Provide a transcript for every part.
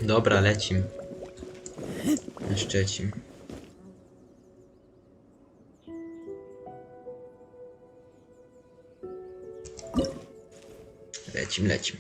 Dobra, lecim. Na Szczecin. Lecim.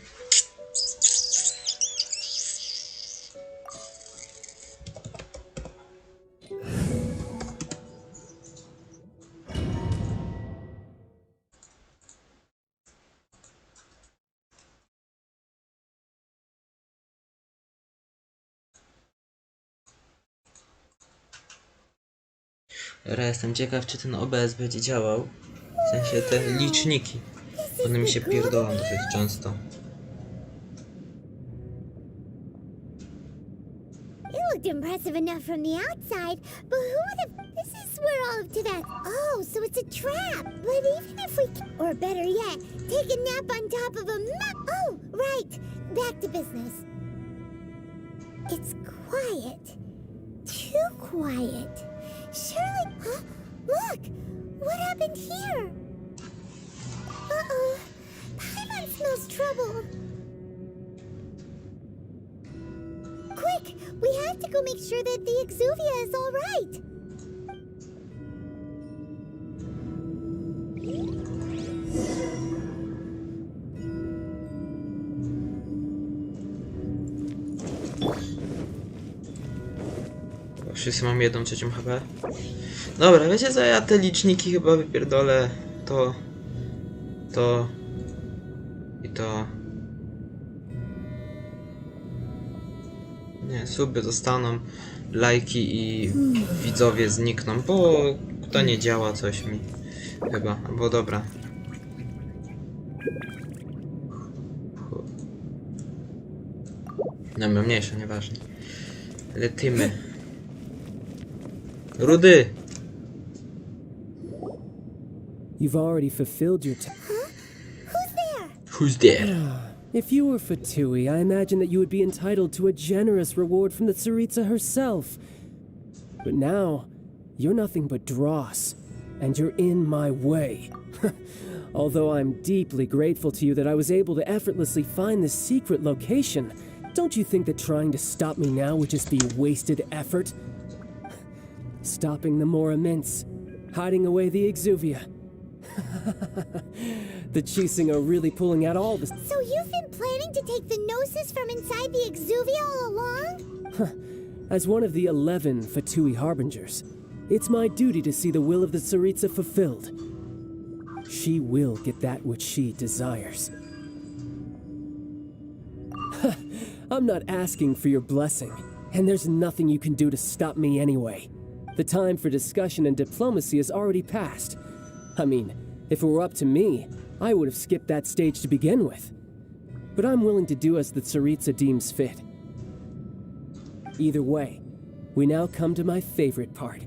Dobra, jestem ciekaw, czy ten OBS będzie działał. W sensie te liczniki. One mi się pierdolą dosyć często. It looked impressive enough from the outside, but who would have... This is where all of to that... Oh, so it's a trap. But even if we... Or better yet, take a nap on top of a map... Oh, right. Back to business. It's quiet. Too quiet. Surely... Huh? Look! What happened here? Uh-oh. Paimon smells trouble. Quick! We have to go make sure that the Exuvia is all right. Wszyscy mam 1/3 HP. Dobra, wiecie co, ja te liczniki chyba wypierdolę. To i to. Nie, suby zostaną, lajki i widzowie znikną, bo to nie działa coś mi chyba, albo dobra. No, mniejsze, nieważne. Lecimy. Rudy! You've already fulfilled your Huh? Who's there? Who's there? If you were Fatui, I imagine that you would be entitled to a generous reward from the Tsaritsa herself. But now, you're nothing but dross, and you're in my way. Although I'm deeply grateful to you that I was able to effortlessly find this secret location, don't you think that trying to stop me now would just be wasted effort? Stopping the Mora Mints, hiding away the Exuvia. The Chising are really pulling out all this. So you've been planning to take the Gnosis from inside the Exuvia all along? As one of the 11 Fatui Harbingers, it's my duty to see the will of the Tsaritsa fulfilled. She will get that which she desires. I'm not asking for your blessing, and there's nothing you can do to stop me anyway. The time for discussion and diplomacy has already passed. I mean, if it were up to me, I would have skipped that stage to begin with. But I'm willing to do as the Tsaritsa deems fit. Either way, we now come to my favorite part.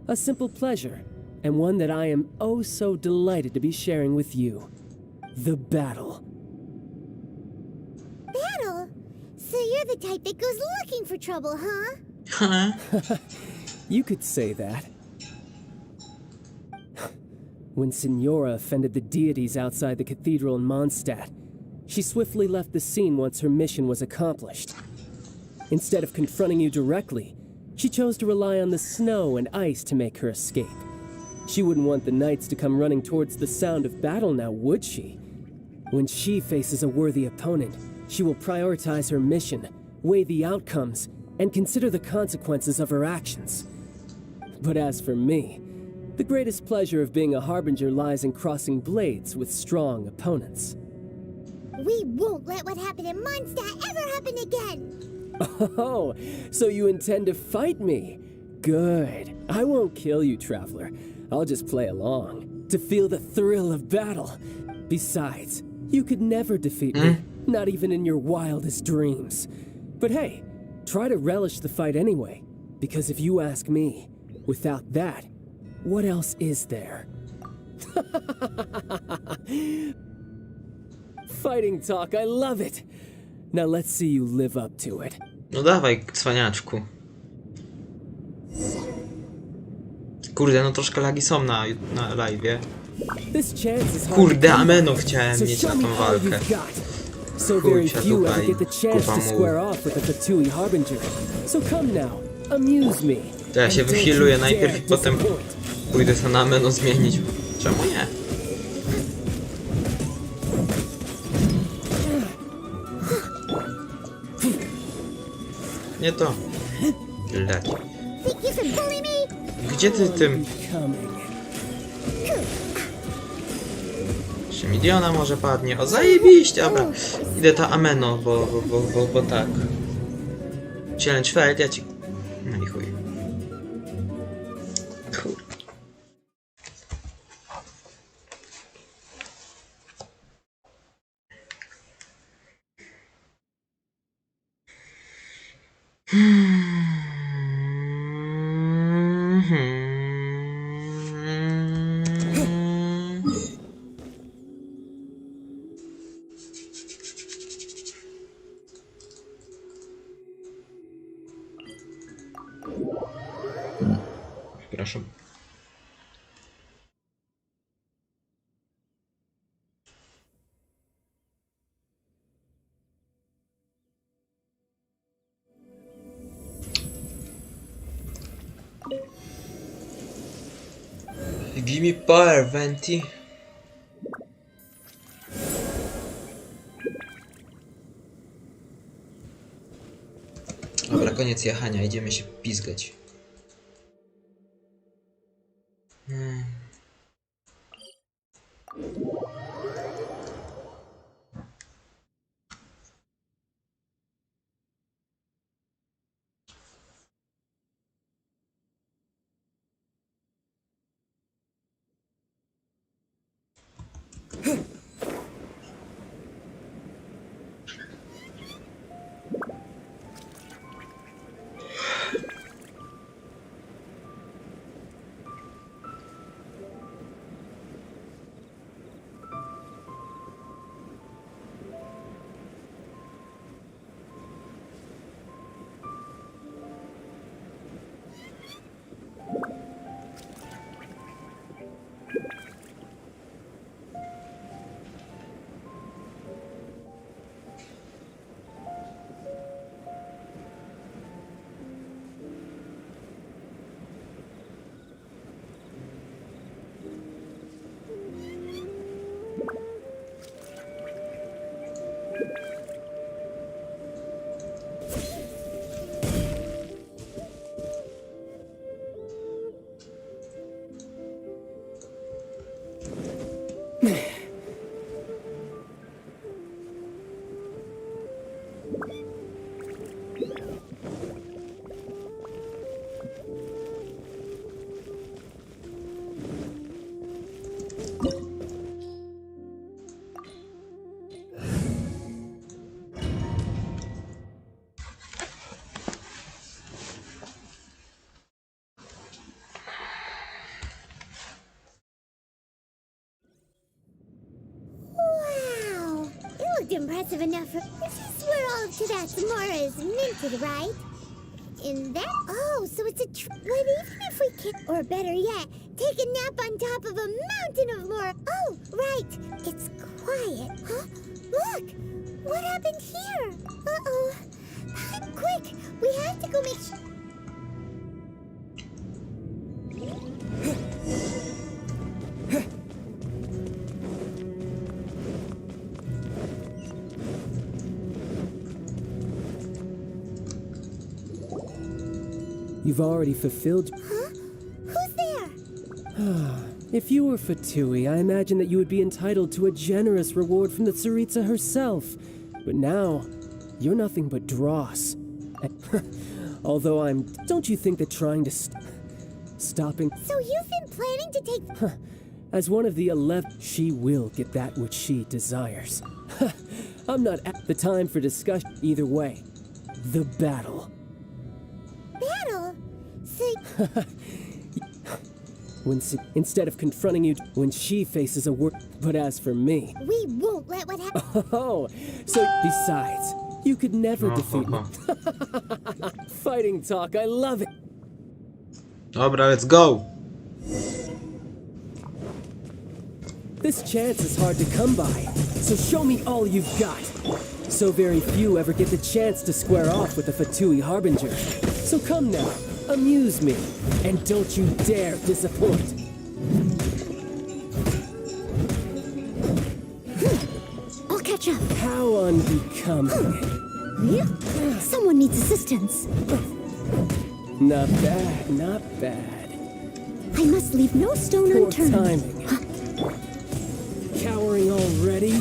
A simple pleasure, and one that I am oh so delighted to be sharing with you. The battle. Battle? So you're the type that goes looking for trouble, huh? Huh? You could say that. When Signora offended the deities outside the cathedral in Mondstadt, she swiftly left the scene once her mission was accomplished. Instead of confronting you directly, she chose to rely on the snow and ice to make her escape. She wouldn't want the knights to come running towards the sound of battle now, would she? When she faces a worthy opponent, she will prioritize her mission, weigh the outcomes, and consider the consequences of her actions. But as for me, the greatest pleasure of being a harbinger lies in crossing blades with strong opponents. We won't let what happened in Mondstadt ever happen again! Oh, so you intend to fight me? Good. I won't kill you, Traveler. I'll just play along, to feel the thrill of battle. Besides, you could never defeat me, not even in your wildest dreams. But hey, try to relish the fight anyway, because if you ask me, without that, what else is there? Fighting talk, I love it! Now let's see you live up to it. No dawaj, cwaniaczku. Kurde, no troszkę lagi są na live'ie. This chance is hard to Kurde, come Ameno by, chciałem so mieć show na me tą all walkę. you've got. So very Kurczę, few ever tutaj get the chance kupa to mu. square off with the Fetui Harbinger. So come now, amuse me. To ja się And don't wyhealuję you najpierw dare i potem disappoint. pójdę sobie na Ameno zmienić. Czemu nie? Nie to. Leć. Think you can bully me? Gdzie ty tym? Coming. Czy Midiona może padnie? O, zajebiście, dobra. Idę ta Ameno, bo tak. Challenge failed, ja ci... No i chuj. Kur... Przepraszam. Give me power, Venti. Dobra, koniec jechania, idziemy się pizgać. Wow. It looked impressive enough for... This is where all of Tadasamora is minted, right? In that... Oh, so it's a But even if we can... Or better yet, take a nap on top of a mountain of more... Oh, right. It's quiet. Huh? Look! What happened here? Uh-oh. Quick! We have to go make sure... You've already fulfilled... Huh? Who's there? If you were Fatui, I imagine that you would be entitled to a generous reward from the Tsaritsa herself. But now, you're nothing but dross. Although I'm... Don't you think that trying to stopping... So you've been planning to take... As one of the 11... She will get that which she desires. I'm not at the time for discussion either way. The battle. Battle? So... Instead of confronting you when she faces a war... But as for me... We won't let what happen... Oh, so besides, you could never defeat me. Fighting talk, I love it. Dobra, let's go! This chance is hard to come by, so show me all you've got. So very few ever get the chance to square off with a Fatui Harbinger. So come now, amuse me, and don't you dare disappoint. I'll catch up. How unbecoming. Someone needs assistance. Not bad, not bad. I must leave no stone Poor unturned. timing. Cowering already?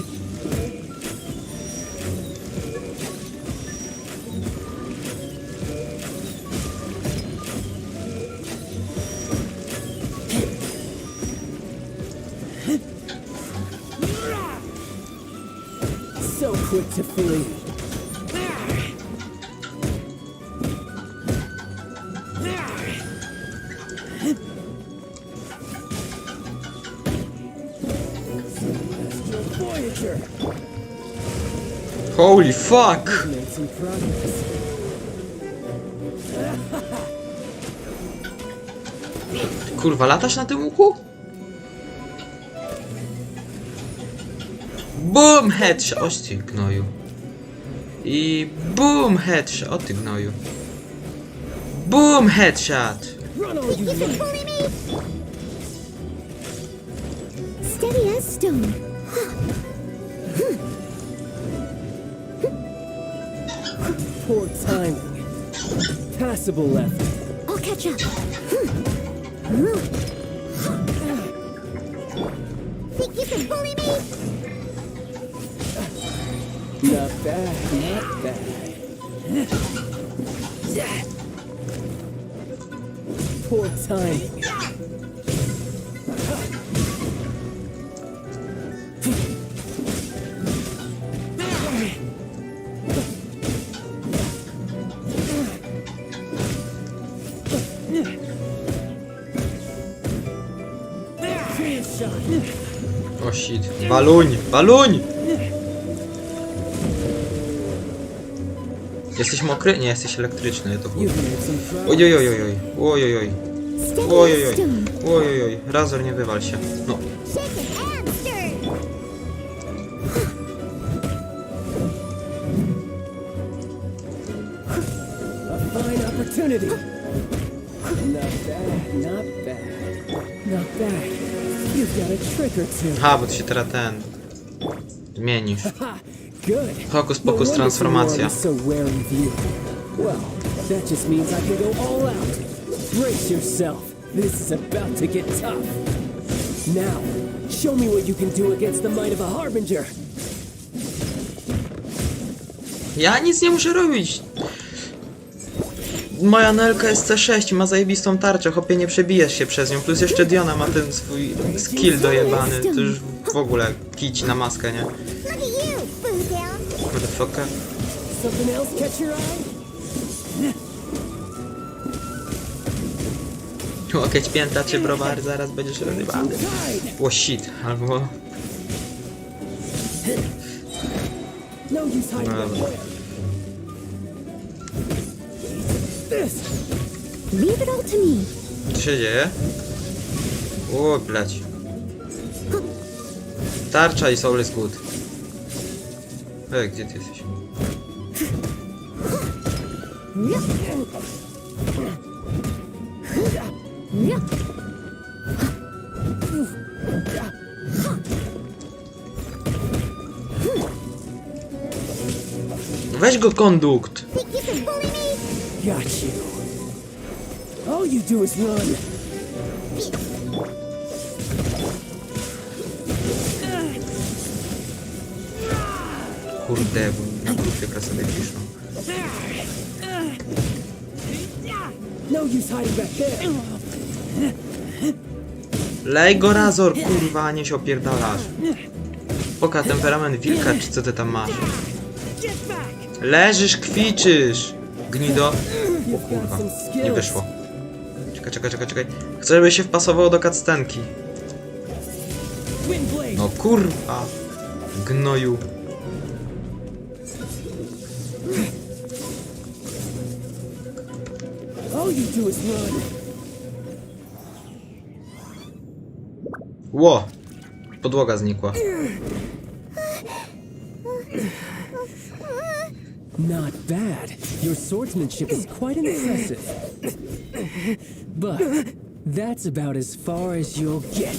So quick to flee. Voyager! Holy fuck! Made some progress. Kurwa, latasz na tym łuku? Boom! Headshot! Oś ty gnoju. I boom! Headshot! O ty gnoju. Boom! Headshot! Run all you You can bully me! Steady as stone. poor timing. Passable left. I'll catch up. Think you can bully me? Not bad, not bad. Poor timing. O shit. Baluń! Baluń! Jesteś mokry? Nie, jesteś elektryczny, to chuj. You've made some progress. Ojojojoj. Ojojoj. Steady as Ojojoj. stone. Ojojoj. Razor, nie wywal się. No. Shake it and stir. A fine opportunity. Not bad, not bad. Not bad. You've got a trick or two. Ha, bo ty się teraz ten... zmienisz. Ha! Good. Hokus No pokus wonder transformacja. Simone is so rarely viewed. Well, that just means I can go all out. Brace yourself. This is about to get tough. Now, show me what you can do against the might of a Harbinger. Ja nic nie muszę robić. Moja Nelka jest C6 i ma zajebistą tarczę, chłopie, nie przebijesz się przez nią. Plus jeszcze Diona ma ten swój skill dojebany. To już w ogóle kić na maskę, nie? Look at you, Boodown. Motherfucker. Something else catch your eye? Łokieć pięta czy browar, zaraz będziesz rozrywany. O shit, albo... No use hiding Dobra. out there. This. Leave it all to me. Co się dzieje? O, blać. Tarcza i soul is good. Gdzie ty jesteś? Weź go kondukt! Think you can bully me? Got you. All you do is run. Kurde, bo na grupie teraz sobie piszą. No use hiding back there. Lej go razor, kurwa, a nie się opierdalasz. Poka temperament wilka, czy co ty tam masz? Leżysz, kwiczysz! Gnido. O You've got kurwa, some nie skills. wyszło. Czekaj. Chcę, żeby się wpasowało do cutscenki. Wind blade. No kurwa. Gnoju. All you do is run. Ło! podłoga znikła. Not bad. Your swordsmanship is quite impressive. But that's about as far as you'll get.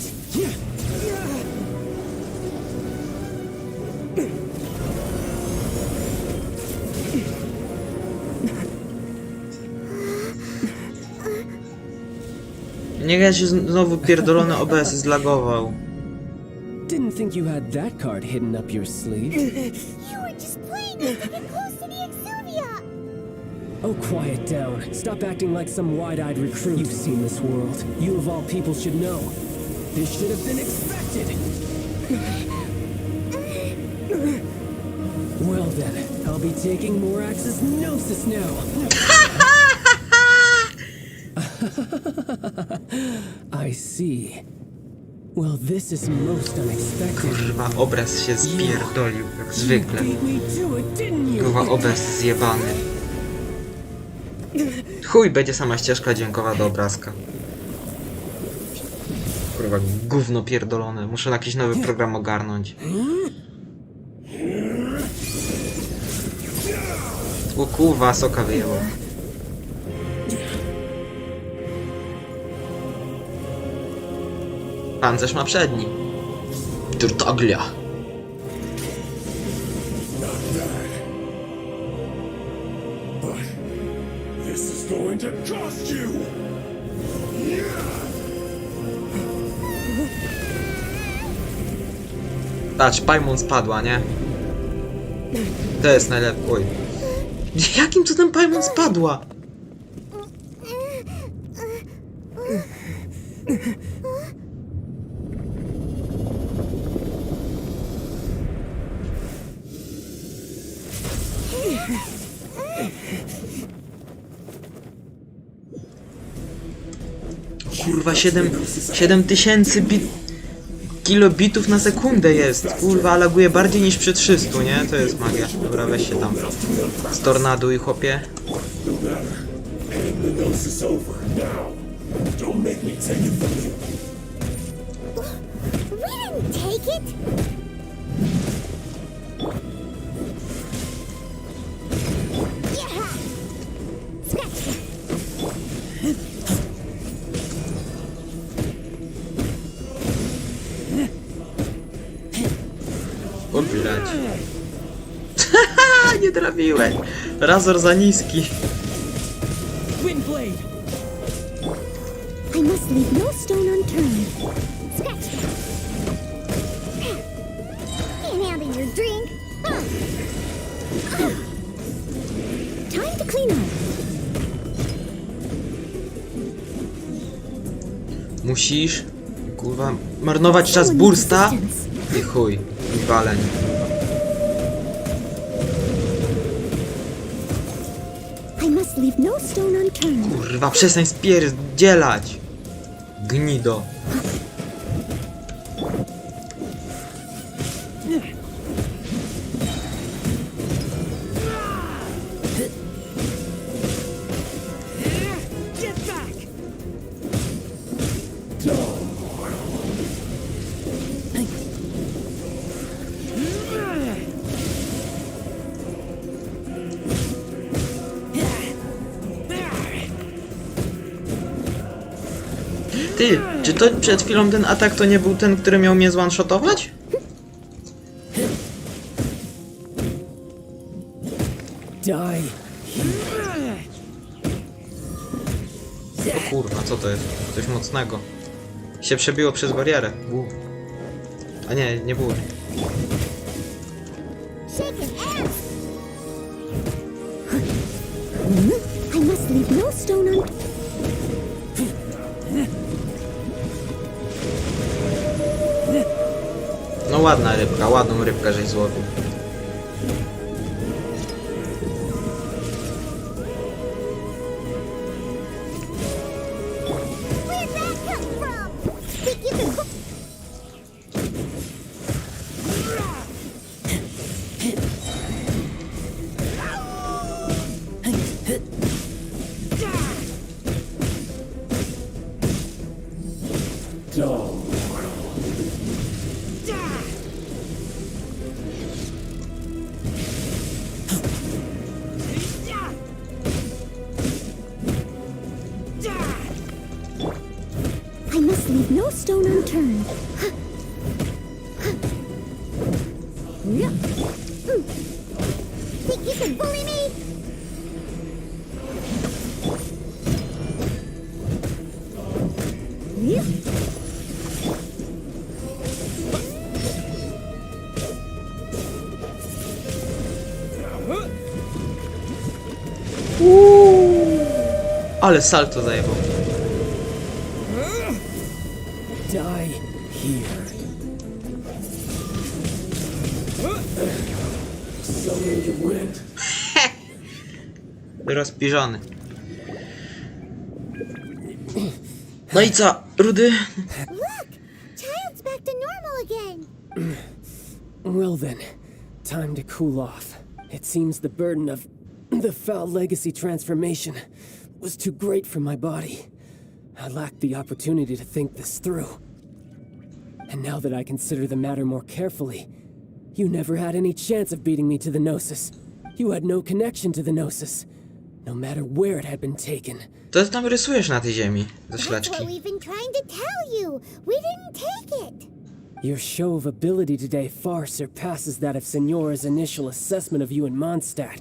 Niech ja się znowu pierdolony OBS zlagował. Didn't think you had that card hidden up your sleeve. You were just playing us to get close to the Exuvia. Oh, quiet down. Stop acting like some wide-eyed recruit. You've seen this world. You of all people should know. This should have been expected. Well then, I'll be taking Morax's gnosis now. I see. Well, this is most unexpected. Kurwa, obraz się spierdolił, jak zwykle. Beat me to it, didn't you? Kurwa, obraz zjebany. Chuj, będzie sama ścieżka dźwiękowa do obrazka. Kurwa, gówno pierdolone. Muszę jakiś nowy program ogarnąć. O kurwa, soka wyjęło. Pancerz ma przedni. Turtoglia. This is going to cost you! Patrz, Paimon spadła, nie? To jest najlepsze. Oj. Jakim cudem Paimon spadła? Kurwa, 7000 kilobitów na sekundę jest. Kurwa, laguje bardziej niż przy 300, nie? To jest magia. Dobra, weź się tam stornaduj, chłopie. The dose is over. Now, don't make me take it from you. We didn't take it. Yeah. Scratch. O, blać. Nie trafiłeś. Razor za niski. Windblade! I must leave no stone unturned. Scratch. Can't handle your drink. Time to clean up. Musisz, kurwa, marnować czas bursta i chuj, i waleń. I must leave no stone unturned. Kurwa, przestań spierdzielać. Gnido. Get back! Ty, czy to przed chwilą ten atak to nie był ten, który miał mnie zone-shotować? Die. O kurwa, co to jest? Coś mocnego. Się przebiło przez barierę. A nie, nie było. Shake it ass. I must leave no stone unturned. No ładna rybka, ładną rybkę żeś złowił. Where'd that come from? Think you can hook? stone unturned. Think you can bully me? Ale salto zajebał. Die here. So you went. Rozpiżony. No i co, Rudy? Look! Child's back to normal again! Well then, time to cool off. It seems the burden of the foul legacy transformation was too great for my body. I lacked the opportunity to think this through. And now that I consider the matter more carefully, you never had any chance of beating me to the Gnosis. You had no connection to the Gnosis, no matter where it had been taken. To tam rysujesz na tej ziemi, ze That's what szlaczki. we've been trying to tell you! We didn't take it! Your show of ability today far surpasses that of Signora's initial assessment of you in Mondstadt.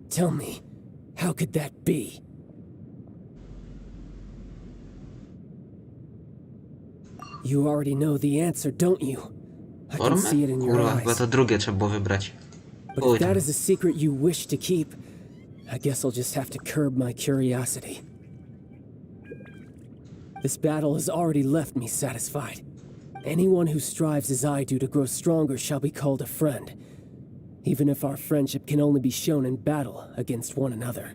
Tell me, how could that be? You already know the answer, don't you? I can Formę? see it in your Kurwa, chyba eyes. to drugie trzeba było wybrać. But Chuj if that tam. is a secret you wish to keep, I guess I'll just have to curb my curiosity. This battle has already left me satisfied. Anyone who strives as I do to grow stronger shall be called a friend, even if our friendship can only be shown in battle against one another.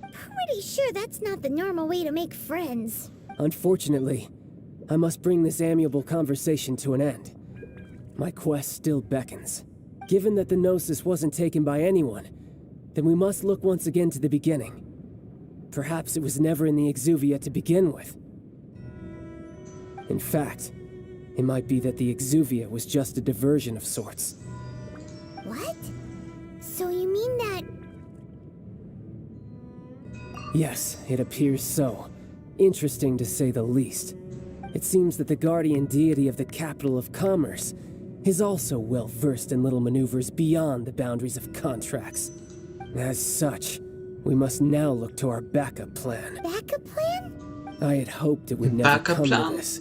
Pretty sure that's not the normal way to make friends. Unfortunately, I must bring this amiable conversation to an end. My quest still beckons. Given that the Gnosis wasn't taken by anyone, then we must look once again to the beginning. Perhaps it was never in the Exuvia to begin with. In fact, it might be that the Exuvia was just a diversion of sorts. What? So you mean that... Yes, it appears so. Interesting to say the least. It seems that the guardian deity of the capital of commerce is also well versed in little maneuvers beyond the boundaries of contracts. As such, we must now look to our backup plan. backup plan? I had hoped it would never Backup come plan? to this.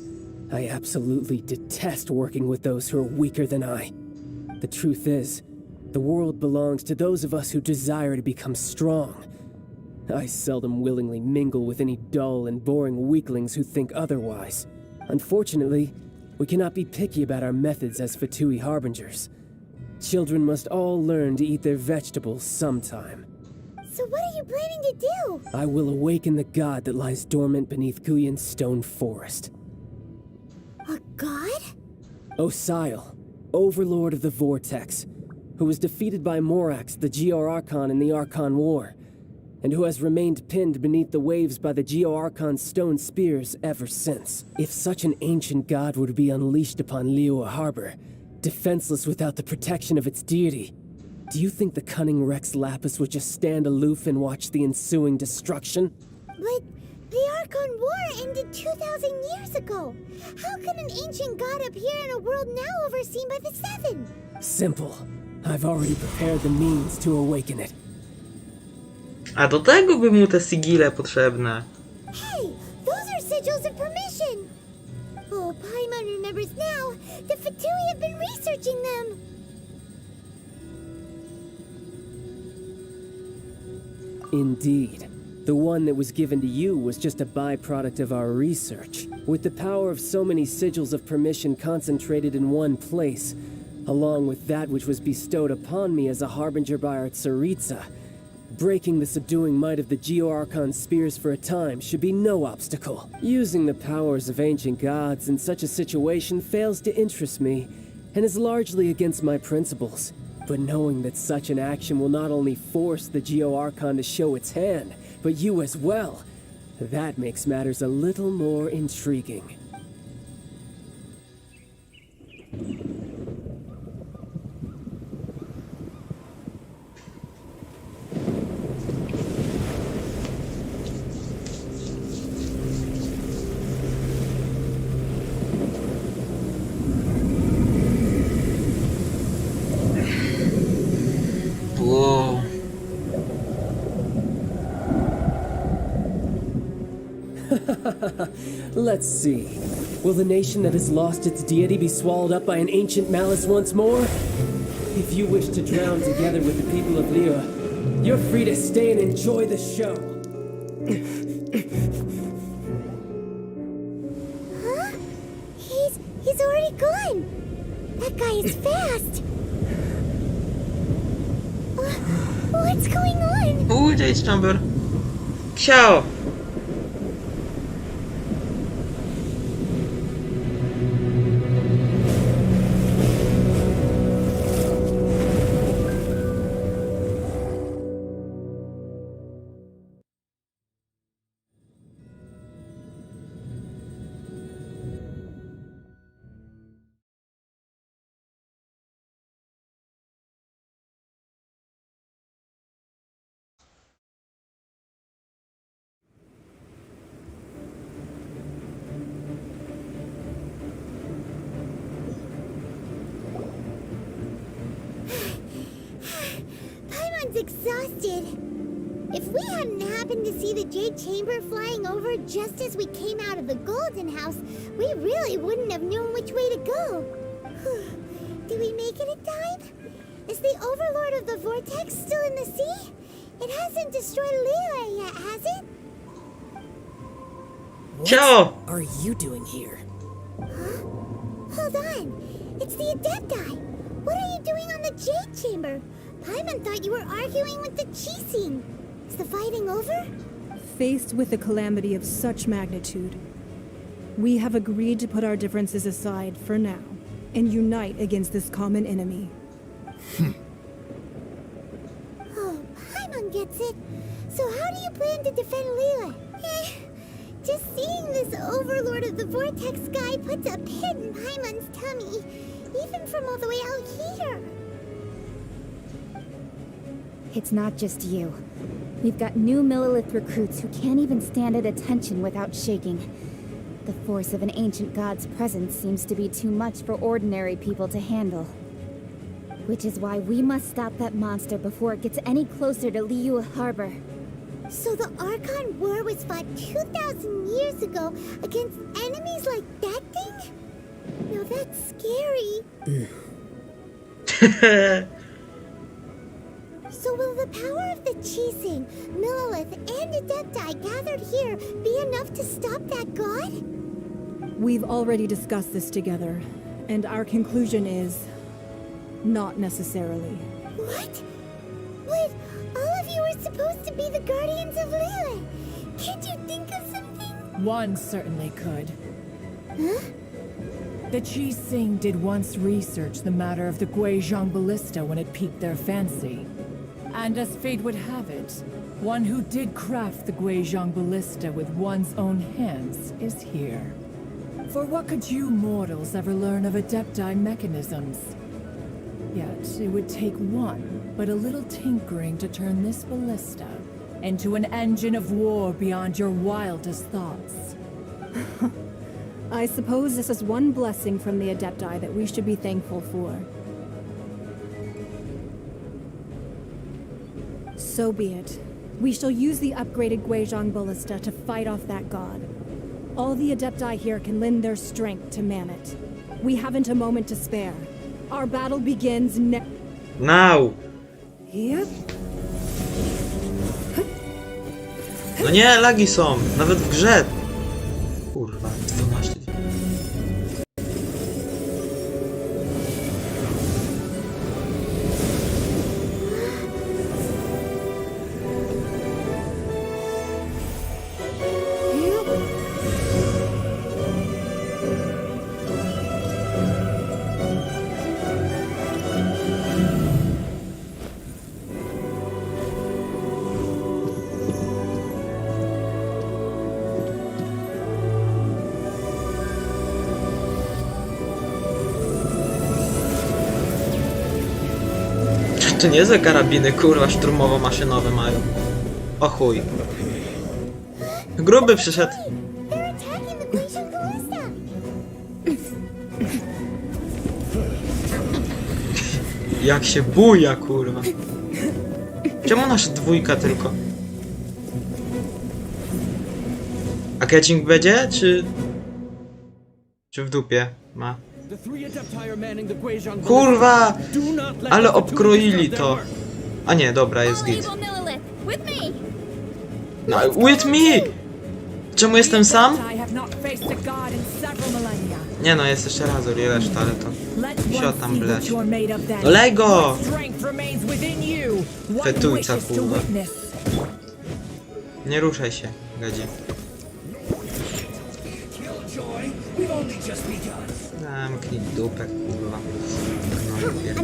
I absolutely detest working with those who are weaker than I. The truth is, the world belongs to those of us who desire to become strong. I seldom willingly mingle with any dull and boring weaklings who think otherwise. Unfortunately, we cannot be picky about our methods as Fatui harbingers. Children must all learn to eat their vegetables sometime. So what are you planning to do? I will awaken the god that lies dormant beneath Guyan's stone forest. A god? Osial, overlord of the Vortex, who was defeated by Morax, the Geo-Archon in the Archon War, and who has remained pinned beneath the waves by the Geo-Archon's stone spears ever since. If such an ancient god were to be unleashed upon Liyue Harbor, defenseless without the protection of its deity, do you think the cunning Rex Lapis would just stand aloof and watch the ensuing destruction? But the Archon War ended 2,000 years ago. How can an ancient god appear in a world now overseen by the Seven? Simple. I've already prepared the means to awaken it. A do tego by mu te sigile potrzebne. Hey, those are sigils of permission. Oh, Paimon remembers now. The Fatui have been researching them. Indeed. The one that was given to you was just a byproduct of our research. With the power of so many sigils of permission concentrated in one place, along with that which was bestowed upon me as a harbinger by our Tsaritsa, breaking the subduing might of the Geo-Archon spears for a time should be no obstacle. Using the powers of ancient gods in such a situation fails to interest me, and is largely against my principles. But knowing that such an action will not only force the Geo-Archon to show its hand, but you as well, that makes matters a little more intriguing. Let's see. Will the nation that has lost its deity be swallowed up by an ancient malice once more? If you wish to drown together with the people of Liyue, you're free to stay and enjoy the show. Huh? He's already gone. That guy is fast. What's going on? Dziecic Chamber. Ksio! Paimon's exhausted. If we hadn't happened to see the Jade Chamber flying over just as we came out of the Golden House, we really wouldn't have known which way to go. Did we make it in time? Is the Overlord of the Vortex still in the sea? It hasn't destroyed Liyue yet, has it? Ksio! Are you doing here? Huh? Hold on. It's the Adepti. What are you doing on the Jade Chamber? Paimon thought you were arguing with the Dziecich. Is the fighting over? Faced with a calamity of such magnitude, we have agreed to put our differences aside for now and unite against this common enemy. Oh, Paimon gets it. So how do you plan to defend Liyue? Just seeing this Overlord of the Vortex guy puts a pit in Paimon's tummy, even from all the way out here. It's not just you. We've got new Millilith recruits who can't even stand at attention without shaking. The force of an ancient god's presence seems to be too much for ordinary people to handle. Which is why we must stop that monster before it gets any closer to Liyue Harbor. So the Archon War was fought 2,000 years ago against enemies like that thing? No, that's scary. So will the power of the Dziecich, Millilith, and Adepti gathered here be enough to stop that god? We've already discussed this together, and our conclusion is not necessarily. What? But all of you are supposed to be the guardians of Liyue. Can't you think of something? One certainly could. Huh? The Dziecich did once research the matter of the Guizhong ballista when it piqued their fancy. And as fate would have it, one who did craft the Guizhong ballista with one's own hands is here. For what could you mortals ever learn of Adepti mechanisms? Yet it would take one, but a little tinkering to turn this ballista into an engine of war beyond your wildest thoughts. I suppose this is one blessing from the Adepti that we should be thankful for. So be it. We shall use the upgraded Guizhong ballista to fight off that god. All the Adepti here can lend their strength to man it. We haven't a moment to spare. Our battle begins Now! Yep. No nie, lagi są! Nawet w grze! Kurwa, 12. To niezłe karabiny, kurwa, szturmowo-maszynowe mają. O chuj. Gruby przyszedł. They're attacking the Guizhong ballista. Jak się buja, kurwa. Czemu nasza dwójka tylko? A catching będzie, czy... Czy w dupie ma? Kurwa! Ale obkroili to. A nie, dobra, jest git. No, with me! Czemu jestem sam? Nie no, jest jeszcze raz i reszta, ale to... Sio tam bleć. No lej go! Fetujca, kurwa. Nie ruszaj się, gadzie. Zamknij dupę, kurwa.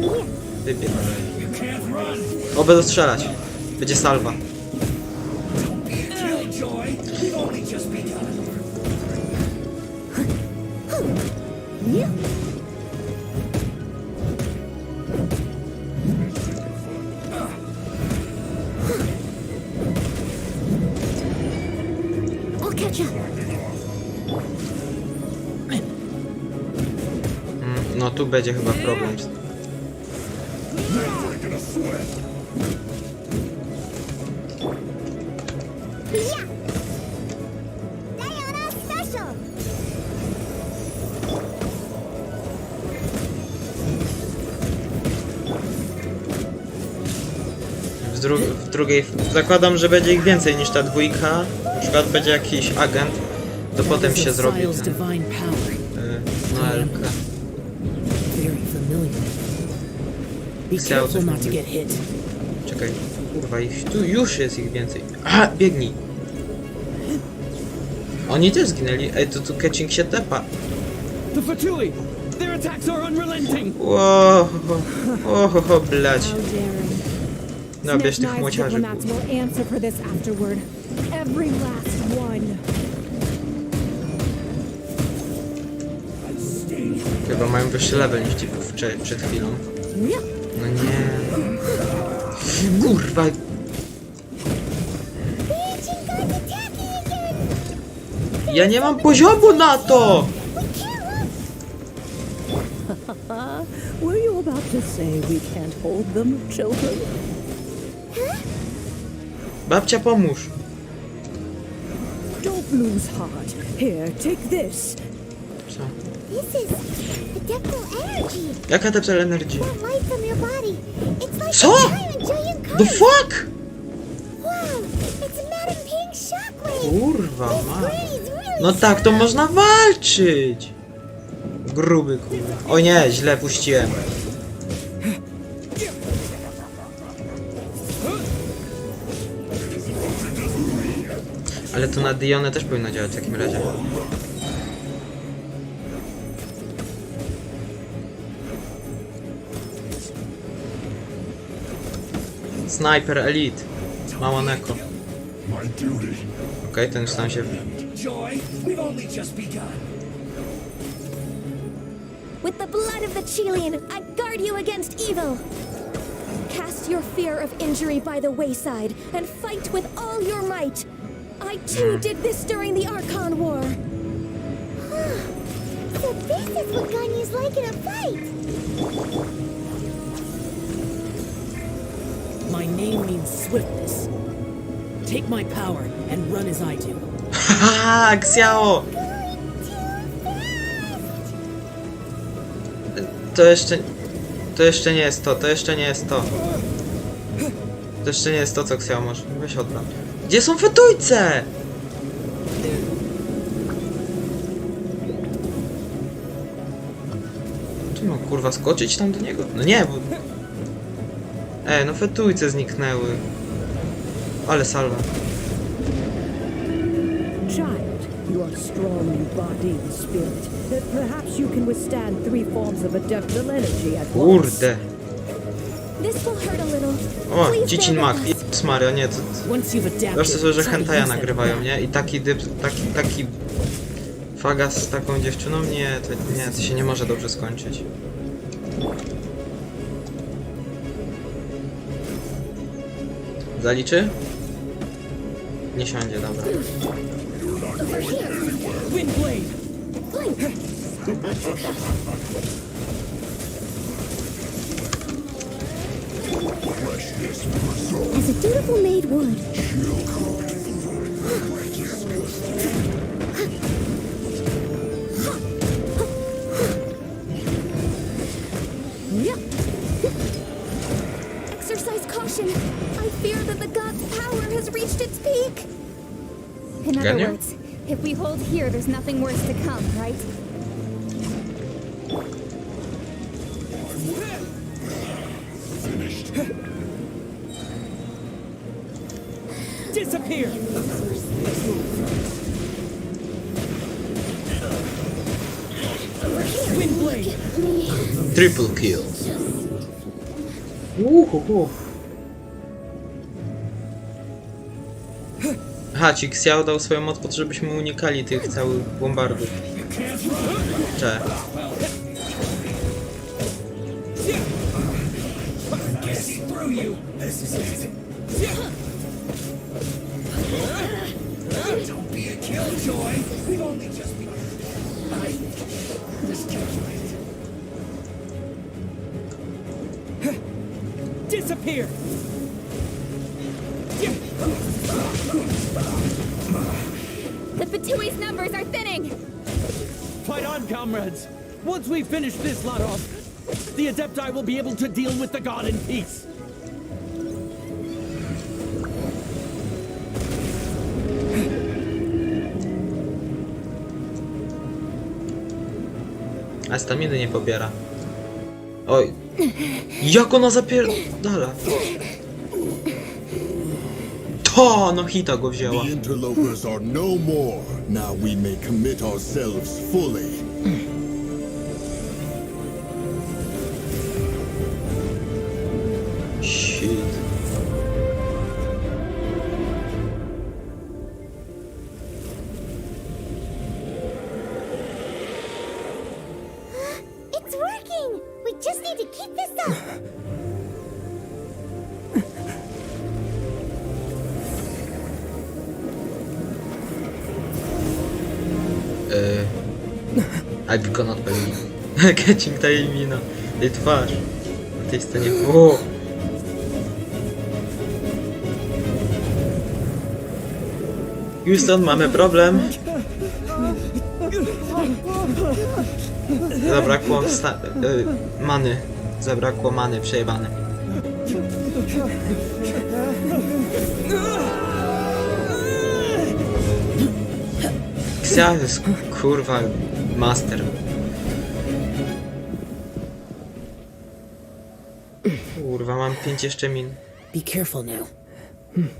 No, wybieg. O, będę strzelać. Będzie salwa. No tu będzie chyba problem. W drugiej... Zakładam, że będzie ich więcej niż ta dwójka. Na przykład będzie jakiś agent. To potem się zrobi ten... No Elka. Chciał coś mówić. Czekaj, kurwa, tu już jest ich więcej. Aha, biegnij. Oni też zginęli. Ej, to tu catching się tepa. Łohoho, blać. No, bierz tych młociarzy. Chyba mają wyższy level niż ci przed chwilą. No nie. Kurwa. Ja nie mam poziomu na to! Were you about to say we can't hold them, children? Babcia, pomóż. Don't lose heart. Here, take this. Co? This is adeptal energy. Jaka tepsel energy? That light from your body. It's like Co? a time and giant The current. fuck? Wow, it's a mad and pink shockwave. Kurwa, This ma. breeze really No tak, to można walczyć. Gruby, kurwa. O nie, źle puściłem. Ale to na Dionę też powinno działać w takim razie. Sniper Elite. Mała Neko. Okej, ten już tam się... With the blood of the Chilean, I guard you against evil. Cast your fear of injury by the wayside and fight with all your might. I too did this during the Archon War. So this is what Ganya's like in a fight. My name means swiftness. Take my power and run as I do. Haha, Xiao! To jeszcze nie jest to, to jeszcze nie jest to. To jeszcze nie jest to, co Xiao może. Weź odbram. Gdzie są fetujce? Czy mam kurwa skoczyć tam do niego? No nie, bo... no fetujce zniknęły. Ale salwa. Child, you are strong in body and spirit. Perhaps you can withstand 3 forms of adeptal energy at once. Kurde. This will hurt a little. O, Please Dziecin bear Mak. with us. Jezus Maria, nie, to... Once you've adapted, Wyobraź sobie, że try to hentaja use that nagrywają, power. nie? I taki fagas z taką dziewczyną? Nie, to się nie może dobrze skończyć. Zaliczy? Nie siądzie, dobra. Windblade! As a dutiful maid would. Exercise caution. I fear that the god's power has reached its peak. In other Geniu? words, if we hold here, there's nothing worse to come, right? Disappear! Windblade! Triple kill. Aha, ci Xiao dał swoją moc po to, żebyśmy unikali tych całych bombardów. Cze. Disappear! The Fetujcki's numbers are thinning! Fight on, comrades! Once we finish this lot off, the Adepti will be able to deal with the god in peace. A staminy nie pobiera. Oj. Jak ona zapierdala? To, no hita go wzięła. The interlopers are no more. Now we may commit ourselves fully. Shit. It's working! We just need to keep this up! I cannot believe. Catching ta jej mina. Jej twarz. Na tej scenie. O! Houston, mamy problem. Zabrakło many. Zabrakło many, przejebane. Xia jest kurwa master. Kurwa, mam 5 jeszcze min. Be careful now.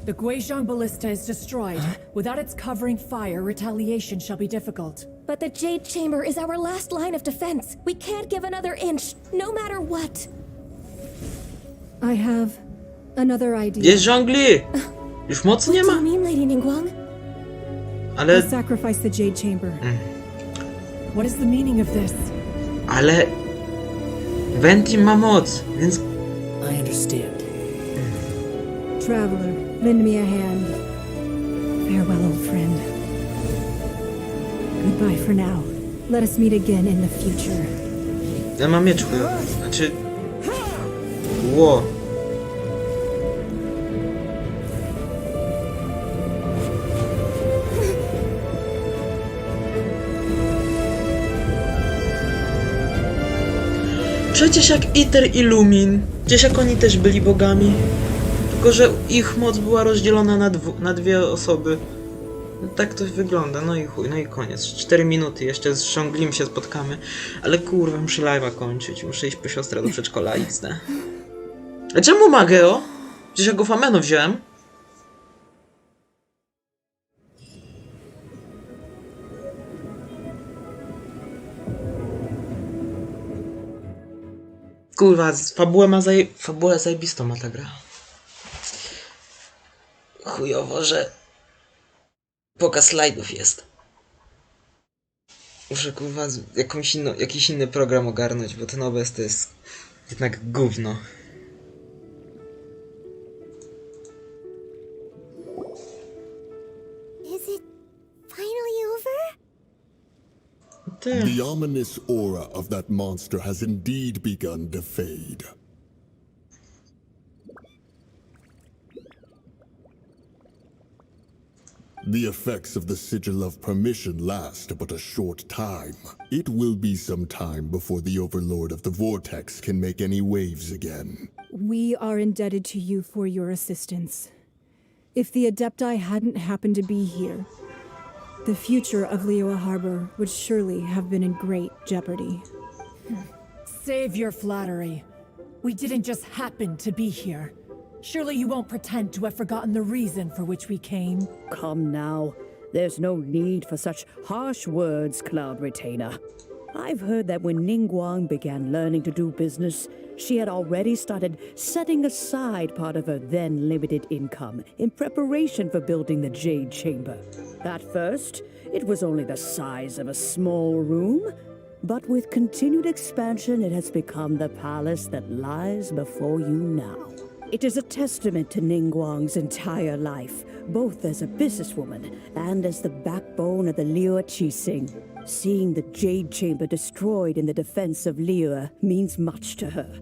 The Guizhong Ballista is destroyed. Without its covering fire, retaliation shall be difficult. But the Jade Chamber is our last line of defense. We can't give another inch, no matter what. I have another idea. Jest żongli! Już mocy nie What do ma? you mean, Lady Ningguang? Ale... We'll sacrifice the Jade Chamber. What is the meaning of this? Ale... Ventim ma moc, więc... I understand. Traveler, lend me a hand. Farewell, old friend. Goodbye for now. Let us meet again in the future. Ja mam miecz chujowy. Znaczy... Ło. Przecież jak Iter i Lumin. Przecież jak oni też byli bogami. Tylko, że ich moc była rozdzielona na dwie osoby. No, tak to wygląda, no i chuj, no i koniec. 4 minuty, jeszcze z Shonglim się spotkamy. Ale kurwa, muszę live'a kończyć. Muszę iść po siostrę do przedszkola XD. A czemu Mageo? Przecież ja go Fameno wziąłem. Kurwa, fabułę zajebistą ma ta gra. Chujowo, że pokaz slajdów jest. Muszę kurwa jakiś inny program ogarnąć, bo ten OBS to jest jednak gówno. Is it finally over? The ominous aura of that monster has indeed begun to fade. The effects of the Sigil of Permission last but a short time. It will be some time before the Overlord of the Vortex can make any waves again. We are indebted to you for your assistance. If the Adepti hadn't happened to be here, the future of Liyue Harbor would surely have been in great jeopardy. Save your flattery. We didn't just happen to be here. Surely you won't pretend to have forgotten the reason for which we came. Come now. There's no need for such harsh words, Cloud Retainer. I've heard that when Ningguang began learning to do business, she had already started setting aside part of her then limited income in preparation for building the Jade Chamber. At first, it was only the size of a small room, but with continued expansion, it has become the palace that lies before you now. It is a testament to Ningguang's entire life, both as a businesswoman and as the backbone of the Liyue Qixing. Seeing the Jade Chamber destroyed in the defense of Liyue means much to her.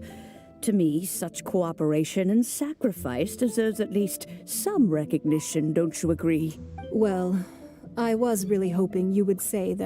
To me, such cooperation and sacrifice deserves at least some recognition, don't you agree? Well, I was really hoping you would say that